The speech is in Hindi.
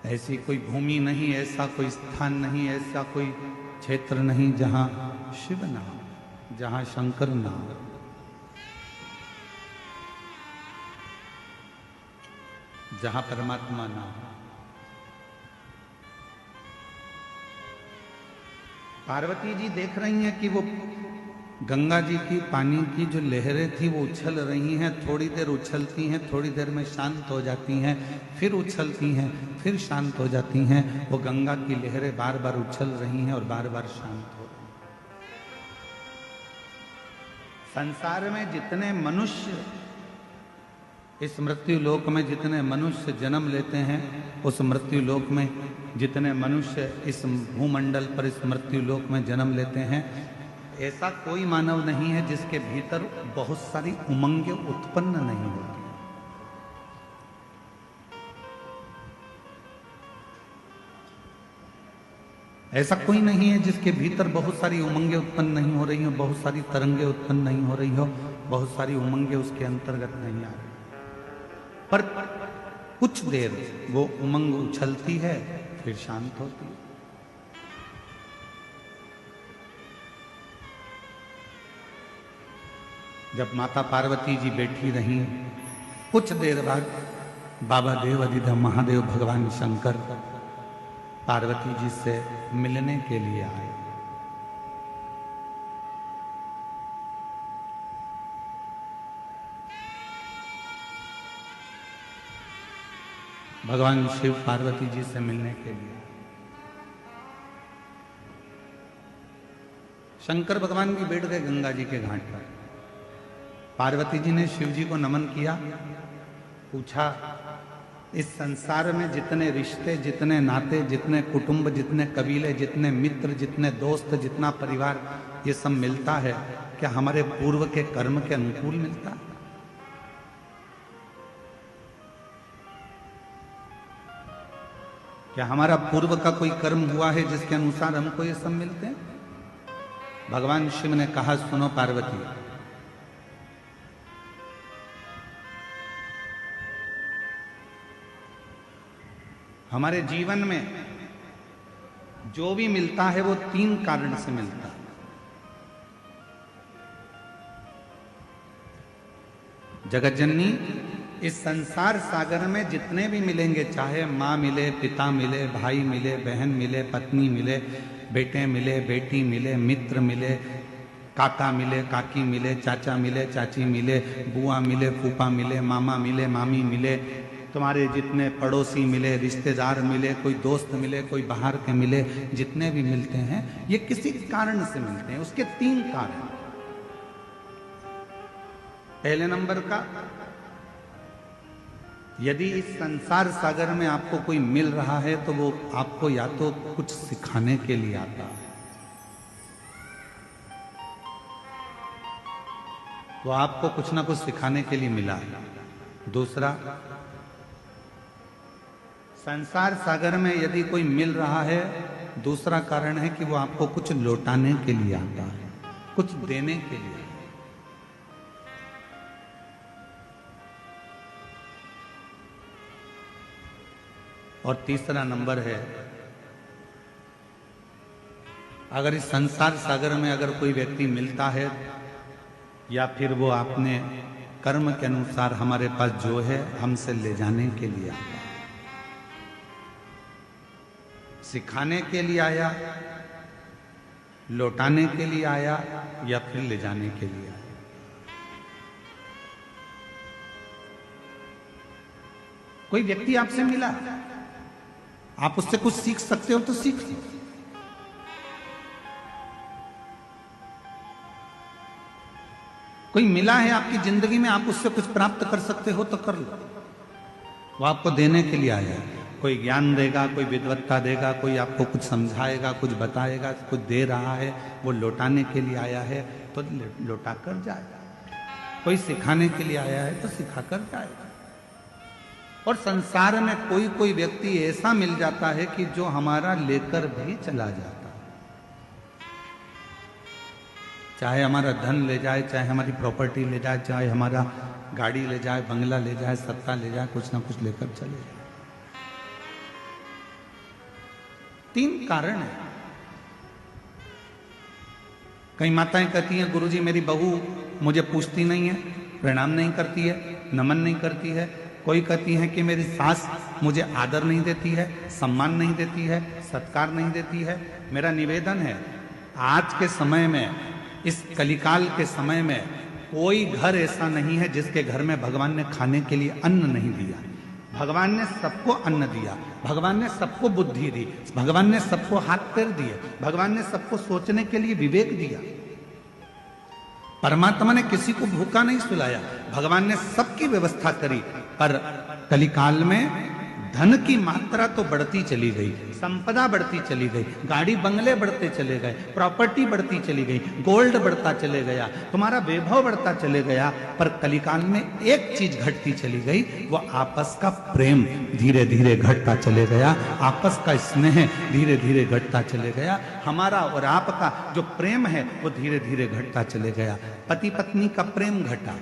ऐसी कोई भूमि नहीं, ऐसा कोई स्थान नहीं, ऐसा कोई क्षेत्र नहीं जहां शिव ना हो, जहां शंकर ना हो। जहां परमात्मा ना हो। पार्वती जी देख रही हैं कि वो गंगा जी की पानी की जो लहरें थी वो उछल रही हैं, थोड़ी देर उछलती हैं, थोड़ी देर में शांत हो जाती हैं, फिर उछलती हैं, फिर शांत हो जाती हैं। वो गंगा की लहरें बार बार उछल रही हैं और बार बार शांत हो रही हैं। संसार में जितने मनुष्य, इस मृत्यु लोक में जितने मनुष्य जन्म लेते हैं, उस मृत्यु लोक में जितने मनुष्य इस भूमंडल पर इस मृत्यु लोक में जन्म लेते हैं, ऐसा कोई मानव नहीं है जिसके भीतर बहुत सारी उमंगें उत्पन्न नहीं होती। ऐसा कोई नहीं है जिसके भीतर बहुत सारी उमंगें उत्पन्न नहीं हो रही हो, बहुत सारी तरंगें उत्पन्न नहीं हो रही हो, बहुत सारी उमंगें उसके अंतर्गत नहीं आ रही, पर कुछ देर वो उमंग उछलती है, फिर शांत होती है। जब माता पार्वती जी बैठी रही, कुछ देर बाद बाबा देव अधिदेव महादेव भगवान शंकर पार्वती जी से मिलने के लिए आए। भगवान शिव पार्वती जी से मिलने के लिए शंकर भगवान भी बैठ गए गंगा जी के घाट पर। पार्वती जी ने शिव जी को नमन किया, पूछा, इस संसार में जितने रिश्ते, जितने नाते, जितने कुटुंब, जितने कबीले, जितने मित्र, जितने दोस्त, जितना परिवार, ये सब मिलता है, क्या हमारे पूर्व के कर्म के अनुकूल मिलता है? क्या हमारा पूर्व का कोई कर्म हुआ है जिसके अनुसार हमको ये सब मिलते हैं? भगवान शिव ने कहा, सुनो पार्वती, हमारे जीवन में जो भी मिलता है वो 3 कारण से मिलता है। जगत जननी, इस संसार सागर में जितने भी मिलेंगे, चाहे माँ मिले, पिता मिले, भाई मिले, बहन मिले, पत्नी मिले, बेटे मिले, बेटी मिले, मित्र मिले, काका मिले, काकी मिले, चाचा मिले, चाची मिले, बुआ मिले, फूफा मिले, मामा मिले, मामी मिले, तुम्हारे जितने पड़ोसी मिले, रिश्तेदार मिले, कोई दोस्त मिले, कोई बाहर के मिले, जितने भी मिलते हैं ये किसी कारण से मिलते हैं। उसके 3 कारण। पहले नंबर का, यदि इस संसार सागर में आपको कोई मिल रहा है तो वो आपको या तो कुछ सिखाने के लिए आता है, वो आपको कुछ ना कुछ सिखाने के लिए मिला है। दूसरा, संसार सागर में यदि कोई मिल रहा है, दूसरा कारण है कि वो आपको कुछ लौटाने के लिए आता है, कुछ देने के लिए। और तीसरा नंबर है, अगर इस संसार सागर में अगर कोई व्यक्ति मिलता है या फिर वो अपने कर्म के अनुसार हमारे पास जो है हमसे ले जाने के लिए आता है, सिखाने के लिए आया, लौटाने के लिए आया, या फिर ले जाने के लिए आया। कोई व्यक्ति आपसे मिला, आप उससे कुछ सीख सकते हो तो सीख लो। कोई मिला है आपकी जिंदगी में, आप उससे कुछ प्राप्त कर सकते हो तो कर लो। वो आपको देने के लिए आया है, कोई ज्ञान देगा, कोई विद्वत्ता देगा, कोई आपको कुछ समझाएगा, कुछ बताएगा, कुछ दे रहा है, वो लौटाने के लिए आया है तो लौटा कर जाएगा। कोई सिखाने के लिए आया है तो सिखा कर जाएगा। और संसार में कोई कोई व्यक्ति ऐसा मिल जाता है कि जो हमारा लेकर भी चला जाता है, चाहे हमारा धन ले जाए, चाहे हमारी प्रॉपर्टी ले जाए, चाहे हमारा गाड़ी ले जाए, बंगला ले जाए, सत्ता ले जाए, कुछ ना कुछ लेकर चले जाए। 3 कारण है। कई माताएं कहती हैं गुरुजी मेरी बहू मुझे पूछती नहीं है, प्रणाम नहीं करती है, नमन नहीं करती है। कोई कहती है कि मेरी सास मुझे आदर नहीं देती है, सम्मान नहीं देती है, सत्कार नहीं देती है। मेरा निवेदन है, आज के समय में, इस कलिकाल के समय में कोई घर ऐसा नहीं है जिसके घर में भगवान ने खाने के लिए अन्न नहीं दिया। भगवान ने सबको अन्न दिया, भगवान ने सबको बुद्धि दी, भगवान ने सबको हाथ पैर दिए, भगवान ने सबको सोचने के लिए विवेक दिया। परमात्मा ने किसी को भूखा नहीं सुलाया, भगवान ने सबकी व्यवस्था करी। पर कलिकाल में धन की मात्रा तो बढ़ती चली गई, संपदा बढ़ती चली गई, गाड़ी बंगले बढ़ते चले गए, प्रॉपर्टी बढ़ती चली गई, गोल्ड बढ़ता चले गया, तुम्हारा वैभव बढ़ता चले गया। पर कलिकाल में एक चीज घटती चली गई, वो आपस का प्रेम धीरे धीरे घटता चले गया, आपस का स्नेह धीरे धीरे घटता चले गया। हमारा और आपका जो प्रेम है वो धीरे धीरे घटता चले गया। पति पत्नी का प्रेम घटा,